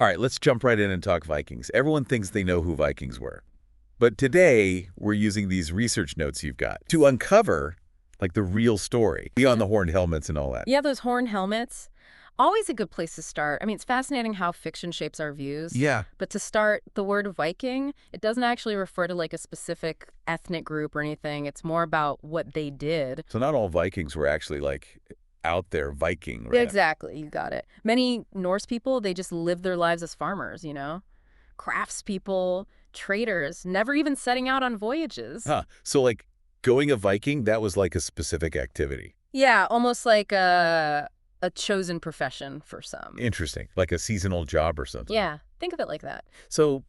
All right, let's jump right in and talk Vikings. Everyone thinks they know who Vikings were. But today, we're using these research notes you've got to uncover, like, the real story, beyond the horned helmets and all that. Yeah, those horn helmets. Always a good place to start. I mean, it's fascinating how fiction shapes our views. Yeah. But to start, the word Viking, it doesn't actually refer to like a specific ethnic group or anything. It's more about what they did. So not all Vikings were actually, like, out there Viking, right? Exactly, you got it. Many Norse people, they just lived their lives as farmers, you know? Craftspeople, traders, never even setting out on voyages. Huh. So, like, going a Viking, that was like a specific activity. Yeah, almost like a chosen profession for some. Interesting. Like a seasonal job or something. Yeah, think of it like that. So,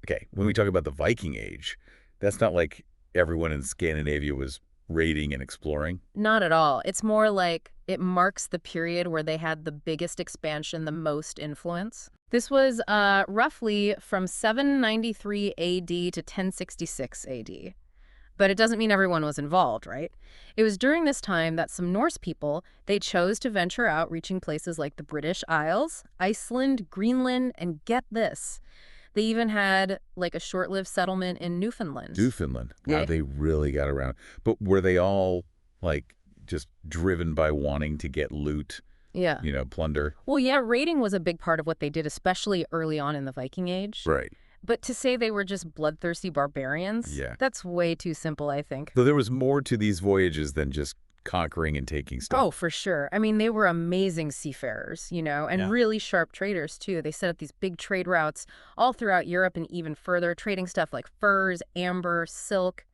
okay, when we talk about the Viking Age, that's not like everyone in Scandinavia was raiding and exploring. Not at all. It's more like it marks the period where they had the biggest expansion, the most influence. This was roughly from 793 AD to 1066 AD. But it doesn't mean everyone was involved, right? It was during this time that some Norse people, they chose to venture out, reaching places like the British Isles, Iceland, Greenland, and get this. They even had like a short-lived settlement in Newfoundland. Newfoundland. Wow, Okay. they really got around. But were they all, like, just driven by wanting to get loot, Yeah. plunder? Well, yeah, raiding was a big part of what they did, especially early on in the Viking Age. Right. But to say they were just bloodthirsty barbarians, Yeah. that's way too simple, I think. So there was more to these voyages than just conquering and taking stuff. Oh, for sure. I mean, they were amazing seafarers, you know, and Yeah. really sharp traders, too. They set up these big trade routes all throughout Europe and even further, trading stuff like furs, amber, silk.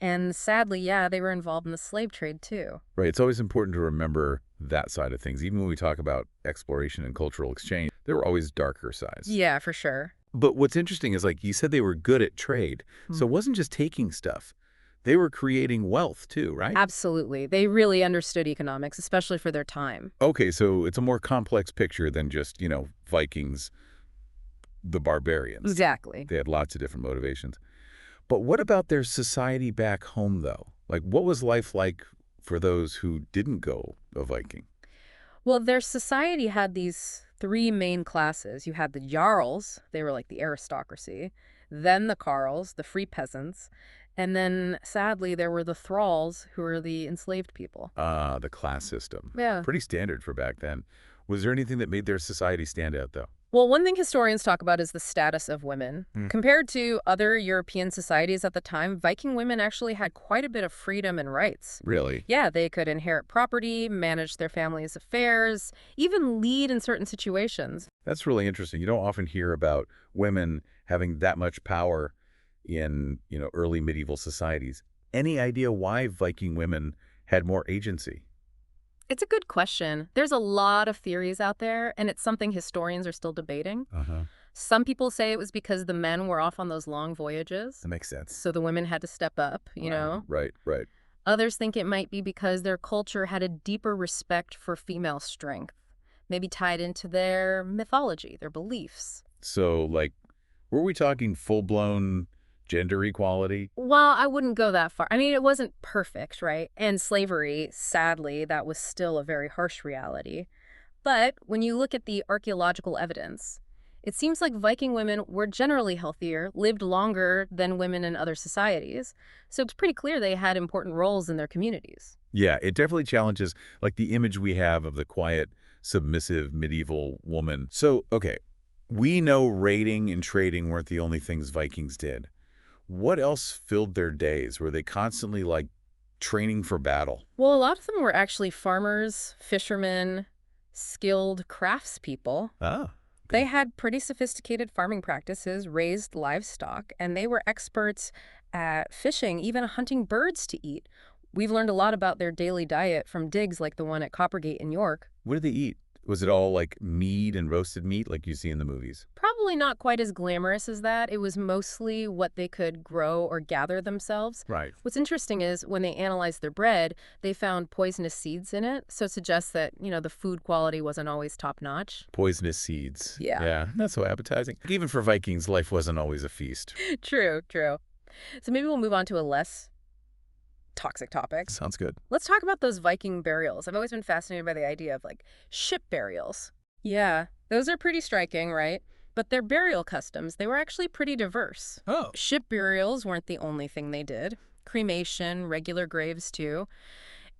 And sadly, yeah, they were involved in the slave trade, too. Right. It's always important to remember that side of things. Even when we talk about exploration and cultural exchange, there were always darker sides. Yeah, for sure. But what's interesting is, like, you said they were good at trade. So it wasn't just taking stuff. They were creating wealth too, right? Absolutely. They really understood economics, especially for their time. Okay, so it's a more complex picture than just, Vikings, the barbarians. Exactly. They had lots of different motivations. But what about their society back home, though? Like, what was life like for those who didn't go a Viking? Well, their society had these three main classes. You had the Jarls, they were like the aristocracy, then the Carls, the free peasants, and then, sadly, there were the thralls, who were the enslaved people. Ah, the class system. Yeah. Pretty standard for back then. Was there anything that made their society stand out, though? Well, one thing historians talk about is the status of women. Hmm. Compared to other European societies at the time, Viking women actually had quite a bit of freedom and rights. Really? Yeah, they could inherit property, manage their family's affairs, even lead in certain situations. That's really interesting. You don't often hear about women having that much power in, early medieval societies. Any idea why Viking women had more agency? It's a good question. There's a lot of theories out there, and it's something historians are still debating. Uh-huh. Some people say it was because the men were off on those long voyages, That makes sense. so the women had to step up, you know? Right, right. Others think it might be because their culture had a deeper respect for female strength, maybe tied into their mythology, their beliefs. So, like, were we talking full-blown gender equality? Well, I wouldn't go that far. I mean, it wasn't perfect, right? And slavery, sadly, that was still a very harsh reality. But when you look at the archaeological evidence, it seems like Viking women were generally healthier, lived longer than women in other societies. So it's pretty clear they had important roles in their communities. Yeah, it definitely challenges, like, the image we have of the quiet, submissive medieval woman. So, okay, we know raiding and trading weren't the only things Vikings did. What else filled their days? Were they constantly, like, training for battle? Well, a lot of them were actually farmers, fishermen, skilled craftspeople. Ah, They had pretty sophisticated farming practices, raised livestock, and they were experts at fishing, even hunting birds to eat. We've learned a lot about their daily diet from digs like the one at Coppergate in York. what did they eat? Was it all, like, meat and roasted meat like you see in the movies? Probably not quite as glamorous as that. It was mostly what they could grow or gather themselves. Right. What's interesting is when they analyzed their bread, they found poisonous seeds in it. So it suggests that, the food quality wasn't always top notch. Poisonous seeds. Yeah. Yeah, not so appetizing. Even for Vikings, life wasn't always a feast. True, true. So maybe we'll move on to a less toxic topic. Sounds good. Let's talk about those Viking burials. I've always been fascinated by the idea of like ship burials. Yeah, those are pretty striking, right? But their burial customs, they were actually pretty diverse. Oh. Ship burials weren't the only thing they did. Cremation, regular graves too.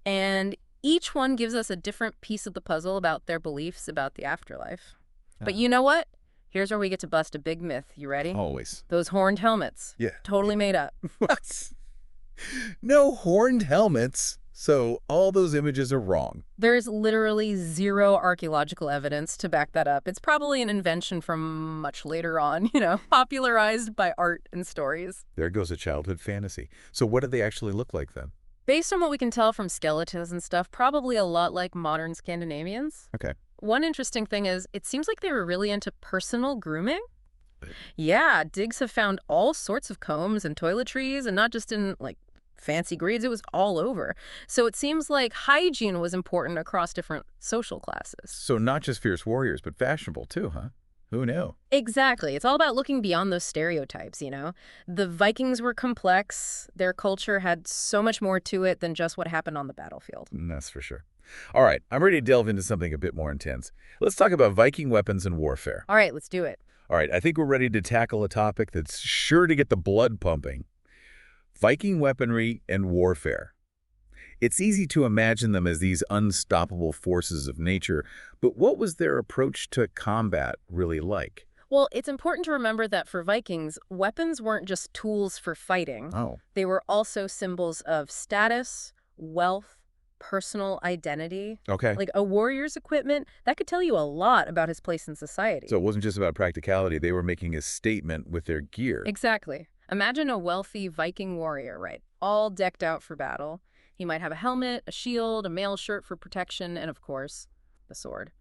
And each one gives us a different piece of the puzzle about their beliefs about the afterlife. But Ah. you know what? Here's where we get to bust a big myth. You ready? Always. Those horned helmets. Yeah. Totally made up. What? No horned helmets. So all those images are wrong. There's literally zero archaeological evidence to back that up. It's probably an invention from much later on, popularized by art and stories. There goes a childhood fantasy. So what do they actually look like then? Based on what we can tell from skeletons and stuff, probably a lot like modern Scandinavians. Okay. One interesting thing is, it seems like they were really into personal grooming. Uh, Yeah, digs have found all sorts of combs and toiletries, and not just in, fancy grades, it was all over. So it seems like hygiene was important across different social classes. So not just fierce warriors, but fashionable too, huh? Who knew? Exactly. It's all about looking beyond those stereotypes. The Vikings were complex. Their culture had so much more to it than just what happened on the battlefield. That's for sure. All right, I'm ready to delve into something a bit more intense. Let's talk about Viking weapons and warfare. All right, let's do it. All right, I think we're ready to tackle a topic that's sure to get the blood pumping. Viking weaponry and warfare. It's easy to imagine them as these unstoppable forces of nature, but what was their approach to combat really like? Well, it's important to remember that for Vikings, weapons weren't just tools for fighting. Oh, They were also symbols of status, wealth, personal identity. okay. Like a warrior's equipment, that could tell you a lot about his place in society. So it wasn't just about practicality. They were making a statement with their gear. Exactly. Imagine a wealthy Viking warrior, right? All decked out for battle. He might have a helmet, a shield, a mail shirt for protection, and of course, the sword.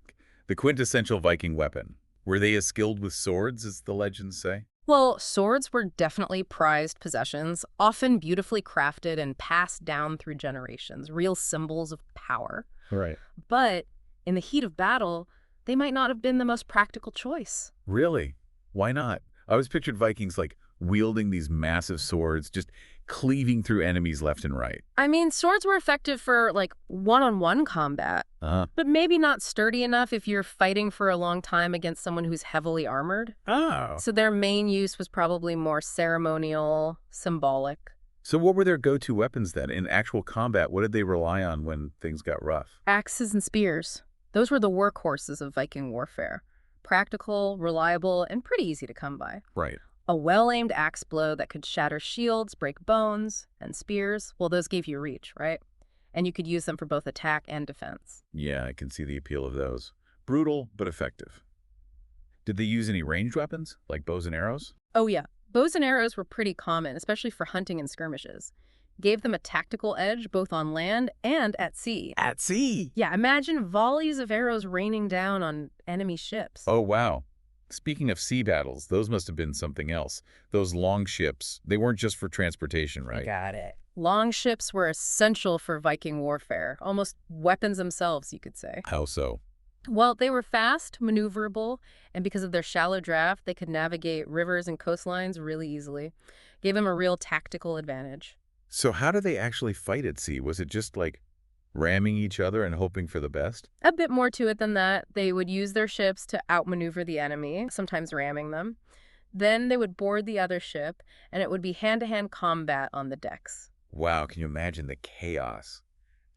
The quintessential Viking weapon. Were they as skilled with swords as the legends say? Well, swords were definitely prized possessions, often beautifully crafted and passed down through generations, real symbols of power. Right. But in the heat of battle, they might not have been the most practical choice. Really? Why not? I always pictured Vikings like wielding these massive swords, just cleaving through enemies left and right. I mean, swords were effective for, one-on-one combat, Uh-huh. but maybe not sturdy enough if you're fighting for a long time against someone who's heavily armored. Oh. So their main use was probably more ceremonial, symbolic. So what were their go-to weapons then? In actual combat, what did they rely on when things got rough? Axes and spears. Those were the workhorses of Viking warfare. Practical, reliable, and pretty easy to come by. Right. A well-aimed axe blow that could shatter shields, break bones, and spears, well, those gave you reach, right? And you could use them for both attack and defense. Yeah, I can see the appeal of those. Brutal, but effective. Did they use any ranged weapons, like bows and arrows? Oh yeah, bows and arrows were pretty common, especially for hunting and skirmishes. Gave them a tactical edge both on land and at sea. At sea? Yeah, imagine volleys of arrows raining down on enemy ships. Oh, wow. Speaking of sea battles, those must have been something else. Those long ships, they weren't just for transportation, right? Got it. Long ships were essential for Viking warfare, almost weapons themselves, you could say. How so? Well, they were fast, maneuverable, and because of their shallow draft, they could navigate rivers and coastlines really easily. Gave them a real tactical advantage. So how do they actually fight at sea? Was it just like ramming each other and hoping for the best? A bit more to it than that. They would use their ships to outmaneuver the enemy, sometimes ramming them. Then they would board the other ship, and it would be hand-to-hand combat on the decks. Wow, can you imagine the chaos?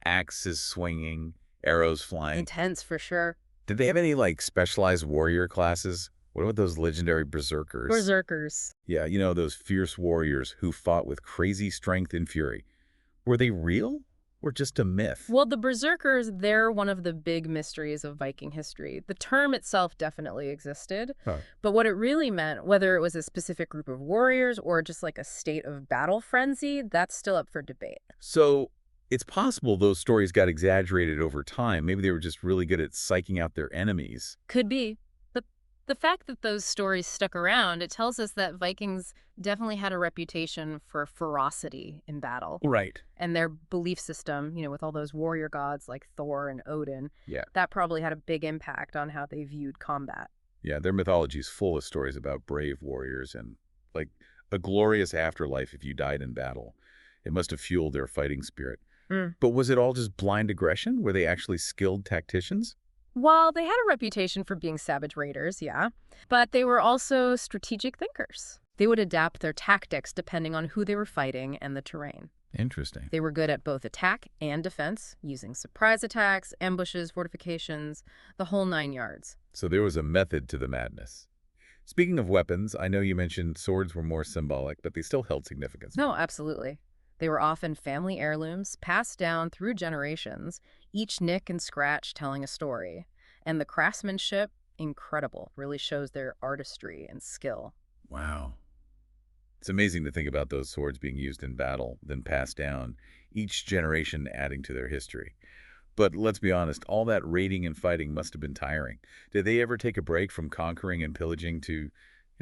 Axes swinging, arrows flying. Intense, for sure. Did they have any, like, specialized warrior classes? What about those legendary berserkers? Berserkers. Yeah, you know, those fierce warriors who fought with crazy strength and fury. Were they real or just a myth? Well, the berserkers, they're one of the big mysteries of Viking history. The term itself definitely existed, Huh. but what it really meant, whether it was a specific group of warriors or just like a state of battle frenzy, that's still up for debate. So it's possible those stories got exaggerated over time. Maybe they were just really good at psyching out their enemies. Could be. But the fact that those stories stuck around, it tells us that Vikings definitely had a reputation for ferocity in battle. Right. And their belief system, with all those warrior gods like Thor and Odin, Yeah. that probably had a big impact on how they viewed combat. Yeah, their mythology is full of stories about brave warriors and, like, a glorious afterlife if you died in battle. It must have fueled their fighting spirit. Mm. But was it all just blind aggression? Were they actually skilled tacticians? While they had a reputation for being savage raiders, yeah, but they were also strategic thinkers. They would adapt their tactics depending on who they were fighting and the terrain. Interesting. They were good at both attack and defense, using surprise attacks, ambushes, fortifications, the whole 9 yards. So there was a method to the madness. Speaking of weapons, I know you mentioned swords were more symbolic, but they still held significance. No, absolutely. They were often family heirlooms passed down through generations, each nick and scratch telling a story. And the craftsmanship, incredible, really shows their artistry and skill. Wow. It's amazing to think about those swords being used in battle, then passed down, each generation adding to their history. But let's be honest, all that raiding and fighting must have been tiring. Did they ever take a break from conquering and pillaging to,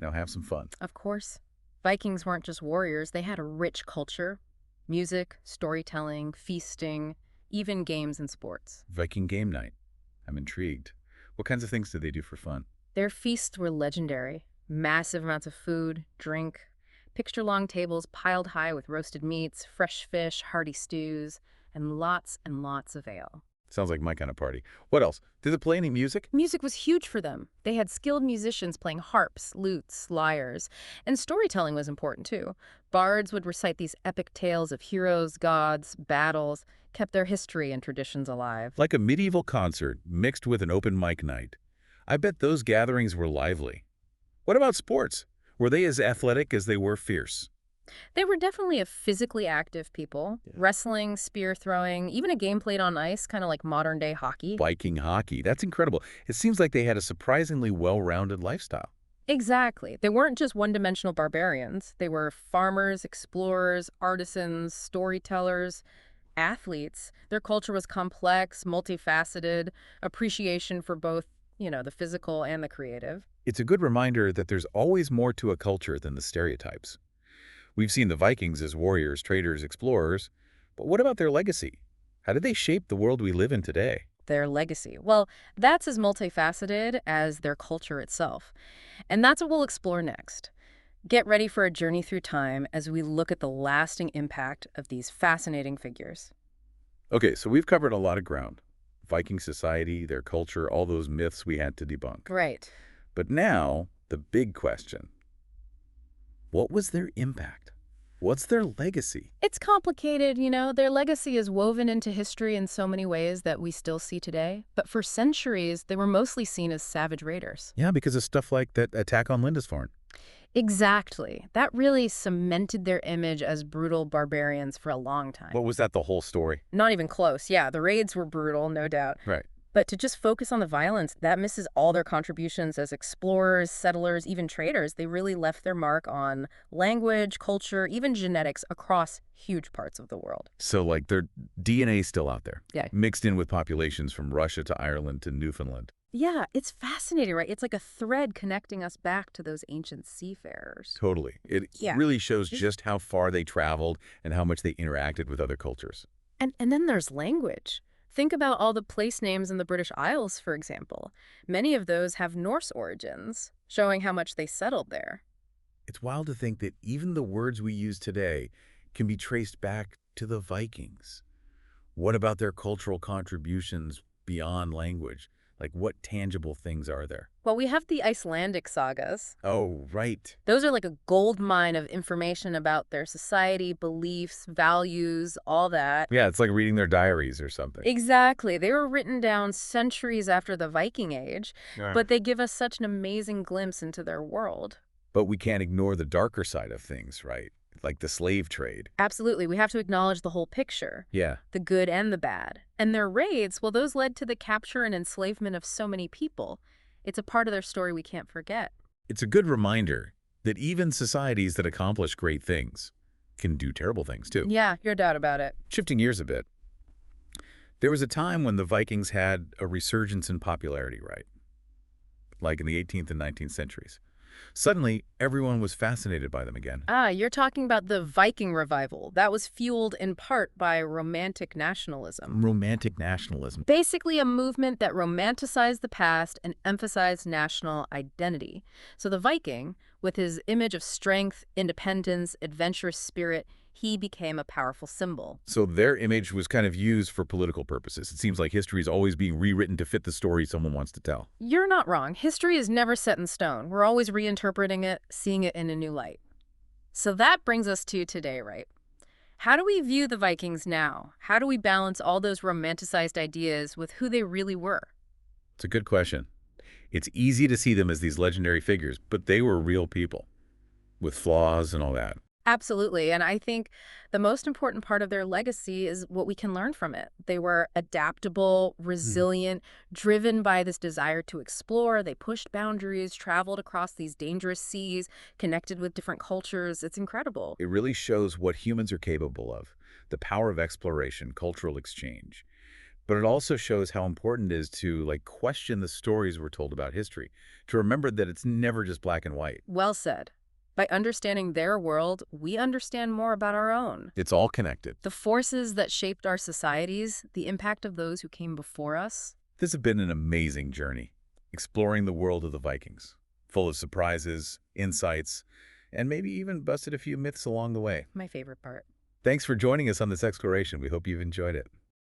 have some fun? Of course, Vikings weren't just warriors, they had a rich culture: music, storytelling, feasting, even games and sports. Viking game night. I'm intrigued. What kinds of things did they do for fun? Their feasts were legendary: massive amounts of food, drink, picture-long tables piled high with roasted meats, fresh fish, hearty stews, and lots of ale. Sounds like my kind of party. What else? Did it play any music? Music was huge for them. They had skilled musicians playing harps, lutes, lyres, and storytelling was important too. Bards would recite these epic tales of heroes, gods, battles, kept their history and traditions alive. Like a medieval concert mixed with an open mic night. I bet those gatherings were lively. What about sports? Were they as athletic as they were fierce? They were definitely a physically active people. Yeah. Wrestling, spear throwing, even a game played on ice, kind of like modern-day hockey. Viking hockey. That's incredible. It seems like they had a surprisingly well-rounded lifestyle. Exactly. They weren't just one-dimensional barbarians. They were farmers, explorers, artisans, storytellers, athletes. Their culture was complex, multifaceted, appreciation for both, the physical and the creative. It's a good reminder that there's always more to a culture than the stereotypes. We've seen the Vikings as warriors, traders, explorers, but what about their legacy? How did they shape the world we live in today? Their legacy. Well, that's as multifaceted as their culture itself. And that's what we'll explore next. Get ready for a journey through time as we look at the lasting impact of these fascinating figures. Okay, so we've covered a lot of ground. Viking society, their culture, all those myths we had to debunk. Right. But now, the big question. What was their impact? What's their legacy? It's complicated, Their legacy is woven into history in so many ways that we still see today. But for centuries, they were mostly seen as savage raiders. Yeah, because of stuff like that attack on Lindisfarne. Exactly. That really cemented their image as brutal barbarians for a long time. What was that, the whole story? Not even close. Yeah, the raids were brutal, no doubt. Right. But to just focus on the violence, that misses all their contributions as explorers, settlers, even traders. They really left their mark on language, culture, even genetics across huge parts of the world. So, like, their DNA's still out there. Yeah. Mixed in with populations from Russia to Ireland to Newfoundland. Yeah, it's fascinating, right? It's like a thread connecting us back to those ancient seafarers. Totally. It Yeah. really shows just how far they traveled and how much they interacted with other cultures. And then there's language. Think about all the place names in the British Isles, for example. Many of those have Norse origins, showing how much they settled there. It's wild to think that even the words we use today can be traced back to the Vikings. What about their cultural contributions beyond language? Like, what tangible things are there? Well, we have the Icelandic sagas. Oh, right. Those are like a gold mine of information about their society, beliefs, values, all that. Yeah, it's like reading their diaries or something. Exactly. They were written down centuries after the Viking Age, Yeah. but they give us such an amazing glimpse into their world. But we can't ignore the darker side of things, right? Like the slave trade. Absolutely. We have to acknowledge the whole picture, Yeah. the good and the bad. And their raids, well, those led to the capture and enslavement of so many people. It's a part of their story we can't forget. It's a good reminder that even societies that accomplish great things can do terrible things too. Yeah, no doubt about it. Shifting gears a bit, there was a time when the Vikings had a resurgence in popularity, right? Like in the 18th and 19th centuries. Suddenly, everyone was fascinated by them again. Ah, you're talking about the Viking revival. That was fueled in part by romantic nationalism. Romantic nationalism. Basically a movement that romanticized the past and emphasized national identity. So the Viking, with his image of strength, independence, adventurous spirit, he became a powerful symbol. So their image was kind of used for political purposes. It seems like history is always being rewritten to fit the story someone wants to tell. You're not wrong. History is never set in stone. We're always reinterpreting it, seeing it in a new light. So that brings us to today, right? How do we view the Vikings now? How do we balance all those romanticized ideas with who they really were? It's a good question. It's easy to see them as these legendary figures, but they were real people with flaws and all that. Absolutely. And I think the most important part of their legacy is what we can learn from it. They were adaptable, Mhm. resilient, driven by this desire to explore. They pushed boundaries, traveled across these dangerous seas, connected with different cultures. It's incredible. It really shows what humans are capable of, the power of exploration, cultural exchange. But it also shows how important it is to question the stories we're told about history, to remember that it's never just black and white. Well said. By understanding their world, we understand more about our own. It's all connected. The forces that shaped our societies, the impact of those who came before us. This has been an amazing journey, exploring the world of the Vikings, full of surprises, insights, and maybe even busted a few myths along the way. My favorite part. Thanks for joining us on this exploration. We hope you've enjoyed it.